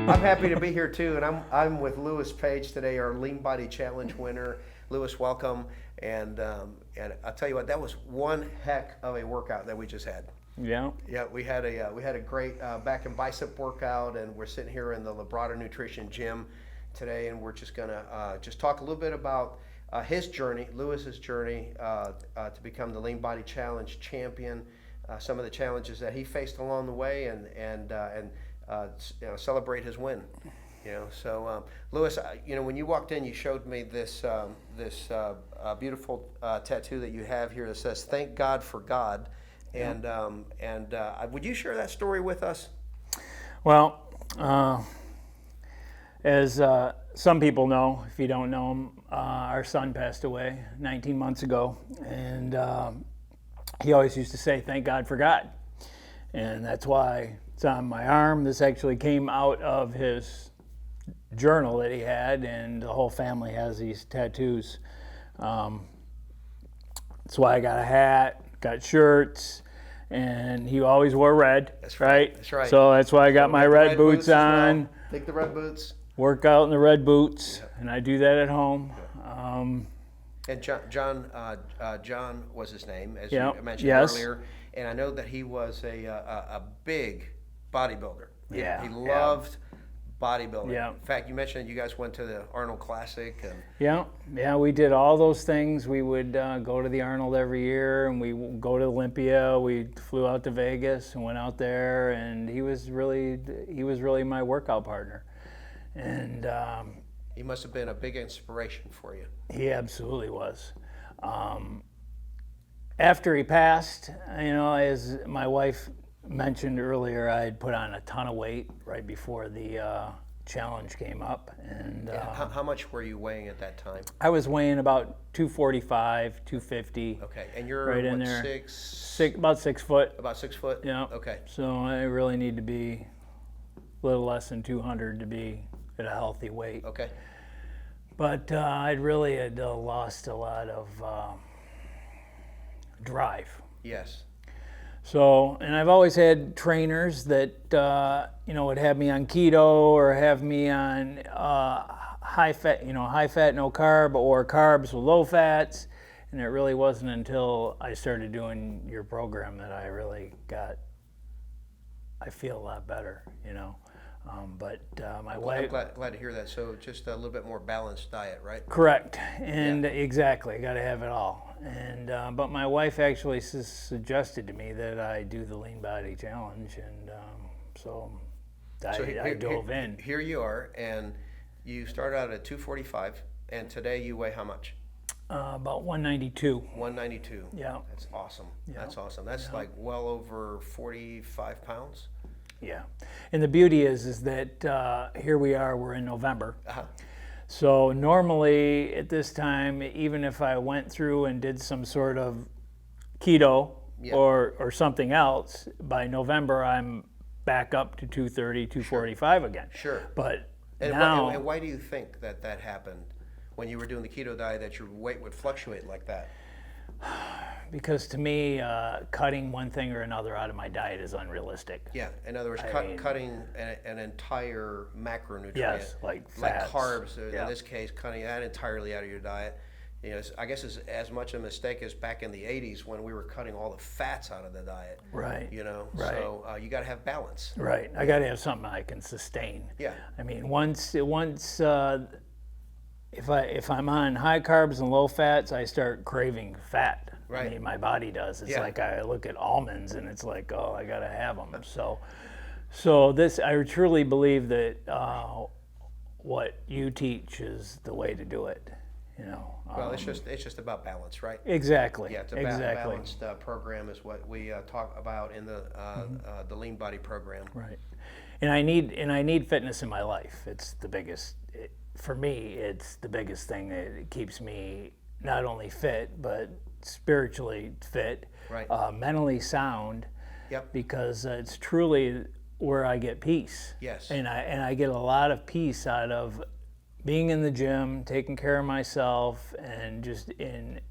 I'm happy to be here too, and I'm with Lewis Page today, our Lean Body Challenge winner. Lewis, welcome. And I'll tell you what, that was one heck of a workout that we just had. Yeah. Yeah, we had a great back and bicep workout, and we're sitting here in the Labrada Nutrition Gym today, and we're just gonna just talk a little bit about his journey, Lewis's journey to become the Lean Body Challenge champion. Some of the challenges that he faced along the way, and celebrate his win. So Lewis, when you walked in, you showed me this beautiful tattoo that you have here that says "Thank God for God," and would you share that story with us? Well, as some people know, if you don't know him, our son passed away 19 months ago, and he always used to say, "Thank God for God," and that's why it's on my arm. This actually came out of his journal that he had, and the whole family has these tattoos. That's why I got a hat, got shirts, and he always wore red. That's right. That's right. So that's why I got my red boots on. Well. Take the red boots. Work out in the red boots, and I do that at home. And John was his name, as Yep. you mentioned earlier. And I know that he was a big bodybuilder. Yeah. He loved bodybuilding. Yeah. In fact, you mentioned you guys went to the Arnold Classic. And Yeah, we did all those things. We would go to the Arnold every year, and we would go to Olympia. We flew out to Vegas and went out there, and he was really my workout partner. And he must have been a big inspiration for you. He absolutely was. After he passed, as my wife mentioned earlier, I had put on a ton of weight right before the challenge came up. And how much were you weighing at that time? I was weighing about 245, 250. Okay, and you're right in what, there. about 6 foot. About 6 foot? Yeah. Okay. So I really need to be a little less than 200 to be at a healthy weight. Okay. But I really had lost a lot of drive. Yes. So, and I've always had trainers that would have me on keto or have me on high fat, no carb, or carbs with low fats. And it really wasn't until I started doing your program that I really I feel a lot better, But my wife. I'm glad to hear that. So just a little bit more balanced diet, right? Correct, and exactly, got to have it all. And but my wife actually suggested to me that I do the Lean Body Challenge, and so I dove in. Here you are, and you started out at 245, and today you weigh how much? About 192. 192. Yeah. That's awesome. Yeah. That's awesome. That's like well over 45 pounds. Yeah, and the beauty is that here we are, we're in November. Uh-huh. So normally at this time, even if I went through and did some sort of keto or something else, by November I'm back up to 230, 245 again. Sure. But and now... why do you think that happened when you were doing the keto diet, that your weight would fluctuate like that? Because to me, cutting one thing or another out of my diet is unrealistic. Yeah, in other words, cutting an entire macronutrient, yes, like fats, carbs, in this case, cutting that entirely out of your diet. I guess it's as much a mistake as back in the 80s when we were cutting all the fats out of the diet. Right. Right. So you got to have balance. Right. I got to have something I can sustain. Yeah. I mean, once if I'm on high carbs and low fats, I start craving fat. Right. I mean, my body does. It's like I look at almonds and it's like, oh, I gotta have them. So this, I truly believe that what you teach is the way to do it. Well, it's just about balance, right? Exactly. Yeah, it's a balanced program is what we talk about in the Lean Body program. Right. And I need fitness in my life. It's the biggest. For me, it's the biggest thing that keeps me not only fit but spiritually fit, right. Mentally sound. Yep. Because it's truly where I get peace. Yes. And I get a lot of peace out of being in the gym, taking care of myself, and just in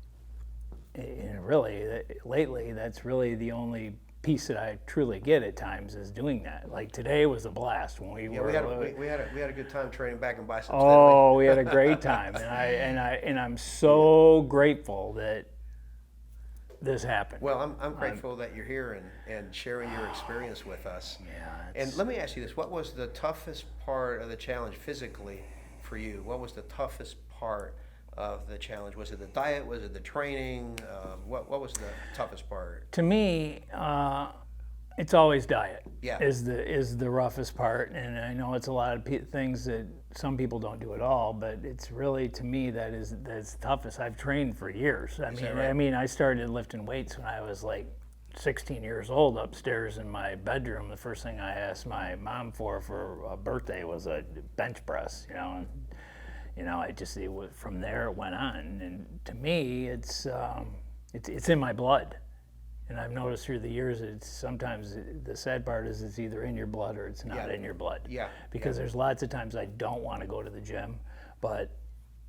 really lately that's really the only peace that I truly get at times is doing that. Like today was a blast when we were. We had a good time training back in biceps. Oh, we had a great time, and I'm so grateful that this happened. Well, I'm grateful that you're here and sharing your experience with us. Yeah. And let me ask you this: what was the toughest part of the challenge physically for you? What was the toughest part of the challenge? Was it the diet? Was it the training? What was the toughest part? To me, it's always diet. Yeah. Is the roughest part, and I know it's a lot of things that some people don't do at all, but it's really, to me, that's the toughest. I've trained for years. Right? I mean, I started lifting weights when I was like 16 years old upstairs in my bedroom. The first thing I asked my mom for a birthday was a bench press, and I just, from there it went on. And to me, it's in my blood. And I've noticed through the years, it's sometimes the sad part is it's either in your blood or it's not in your blood. Yeah. Because there's lots of times I don't want to go to the gym, but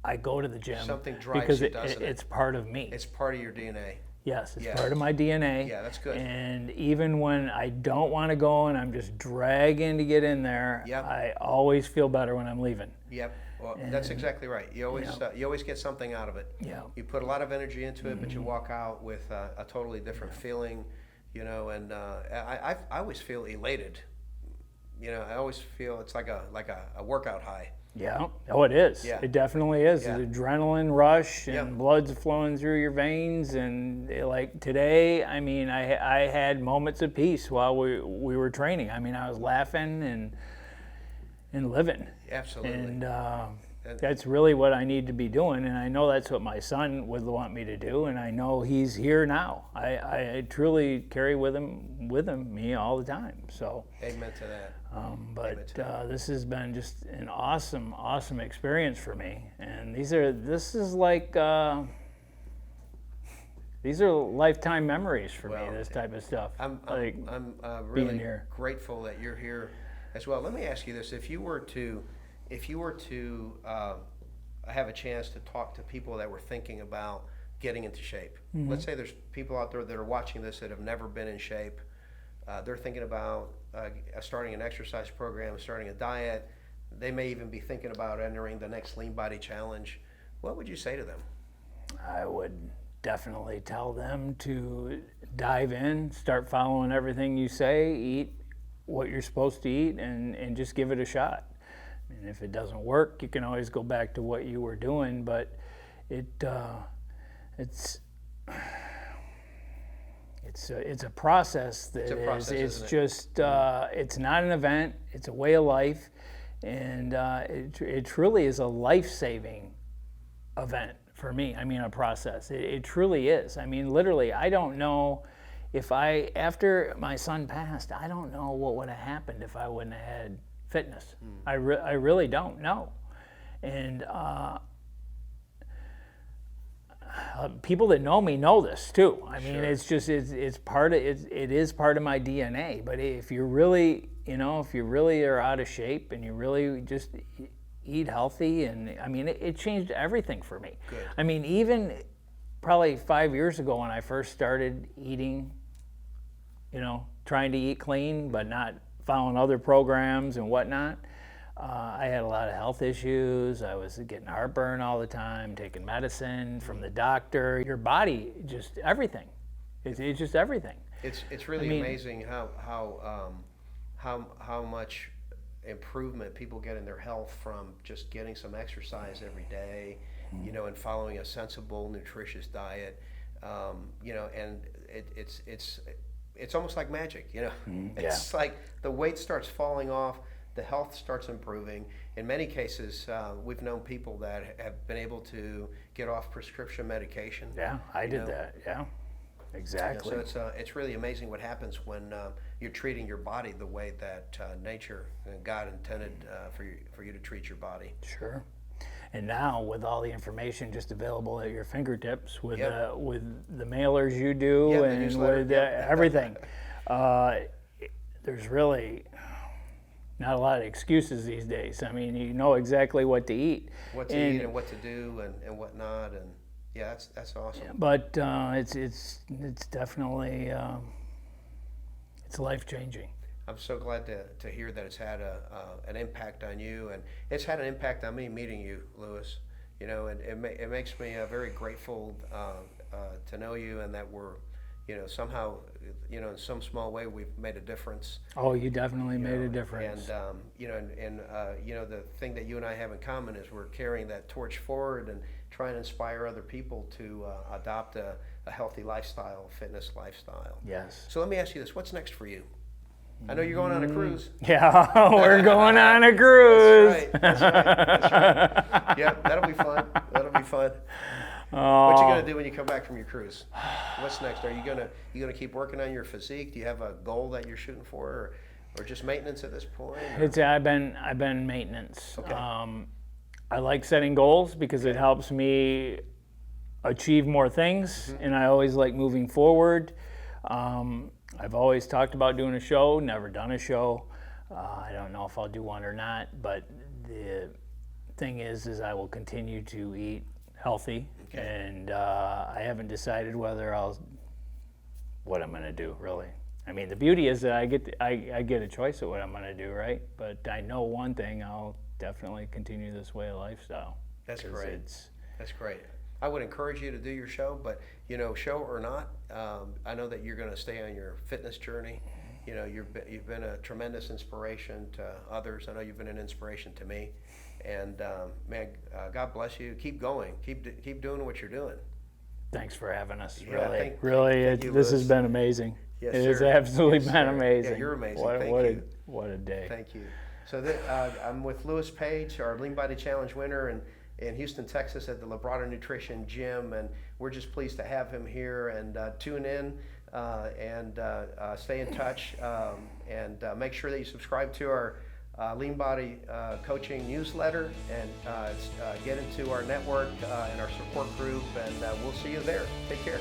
I go to the gym Something drives because you, doesn't it? It's part of me. It's part of your DNA. Yes, it's part of my DNA. Yeah, that's good. And even when I don't want to go and I'm just dragging to get in there, Yep. I always feel better when I'm leaving. Yep. Well, that's exactly right. You always get something out of it. Yeah. You put a lot of energy into it, but you walk out with a totally different feeling, And I always feel elated. I always feel it's like a workout high. Yeah. Oh, it is. Yeah. It definitely is. Yeah. It's adrenaline rush and Yeah. blood's flowing through your veins. And like today, I mean, I had moments of peace while we were training. I mean, I was laughing and living. Absolutely. And that's really what I need to be doing. And I know that's what my son would want me to do. And I know he's here now. I truly carry with me all the time. So. Amen to that. This has been just an awesome experience for me, and these are lifetime memories for me. This type of stuff. I'm being really here. grateful that you're here as well. Let me ask you this: if you were to have a chance to talk to people that were thinking about getting into shape, let's say there's people out there that are watching this that have never been in shape. They're thinking about starting an exercise program, starting a diet. They may even be thinking about entering the next Lean Body Challenge. What would you say to them? I would definitely tell them to dive in, start following everything you say, eat what you're supposed to eat, and just give it a shot. And if it doesn't work, you can always go back to what you were doing, but it's a process. It's not an event. It's a way of life, and it truly is a life-saving event for me. I mean, a process. It truly is. I mean, literally, I don't know if after my son passed, I don't know what would have happened if I wouldn't have had fitness. I really don't know, and. People that know me know this too. I mean, it's just it is part of my DNA. But if you really are out of shape and you really just eat healthy, and I mean, it changed everything for me. Good. I mean, even probably 5 years ago when I first started eating, trying to eat clean, but not following other programs and whatnot. I had a lot of health issues. I was getting heartburn all the time, taking medicine from the doctor. Your body, just everything. It's just everything. It's really amazing how much improvement people get in their health from just getting some exercise every day, and following a sensible, nutritious diet, and it's almost like magic, It's like the weight starts falling off. The health starts improving. In many cases, we've known people that have been able to get off prescription medication. Yeah, I did that. Yeah, exactly. So it's really amazing what happens when you're treating your body the way that nature and God intended for you to treat your body. Sure. And now with all the information just available at your fingertips, with the mailers you do and with everything, there's really not a lot of excuses these days. I mean, you know exactly what to eat. What to eat and what to do and what not, and that's awesome. But it's definitely It's life-changing. I'm so glad to hear that it's had an impact on you, and it's had an impact on me meeting you, Lewis. You know, and it makes me very grateful to know you, and that we're, you know, somehow, you know, in some small way we've made a difference. Oh, you definitely made a difference. And you know, you know, the thing that you and I have in common is we're carrying that torch forward and trying to inspire other people to adopt a healthy lifestyle, fitness lifestyle. Yes. So let me ask you this: what's next for you? I know you're going on a cruise. Yeah, we're going on a cruise. That's right. Yeah, that'll be fun. That'll be fun. What you gonna do when you come back from your cruise? What's next? Are you gonna keep working on your physique? Do you have a goal that you're shooting for, or just maintenance at this point? I've been maintenance. Okay. I like setting goals because it helps me achieve more things, and I always like moving forward. I've always talked about doing a show, never done a show. I don't know if I'll do one or not, but the thing is I will continue to eat healthy, and I haven't decided what I'm going to do, really. I mean, the beauty is that I get a choice of what I'm going to do, right? But I know one thing: I'll definitely continue this way of lifestyle. That's great. That's great. I would encourage you to do your show, but you know, show or not, I know that you're going to stay on your fitness journey. You know, you've been a tremendous inspiration to others. I know you've been an inspiration to me, and man, God bless you. Keep going. Keep doing what you're doing. Thanks for having us. Yeah, Really, thank you, this has Liz. been amazing. Yes, It has sir. absolutely Yes, been sir. amazing. Yeah, you're amazing. What a day. Thank you. So I'm with Lewis Page, our Lean Body Challenge winner, in Houston, Texas, at the Labrada Nutrition Gym, and we're just pleased to have him here. And tune in and stay in touch, and make sure that you subscribe to our Lean Body Coaching newsletter, and get into our network and our support group, and we'll see you there. Take care.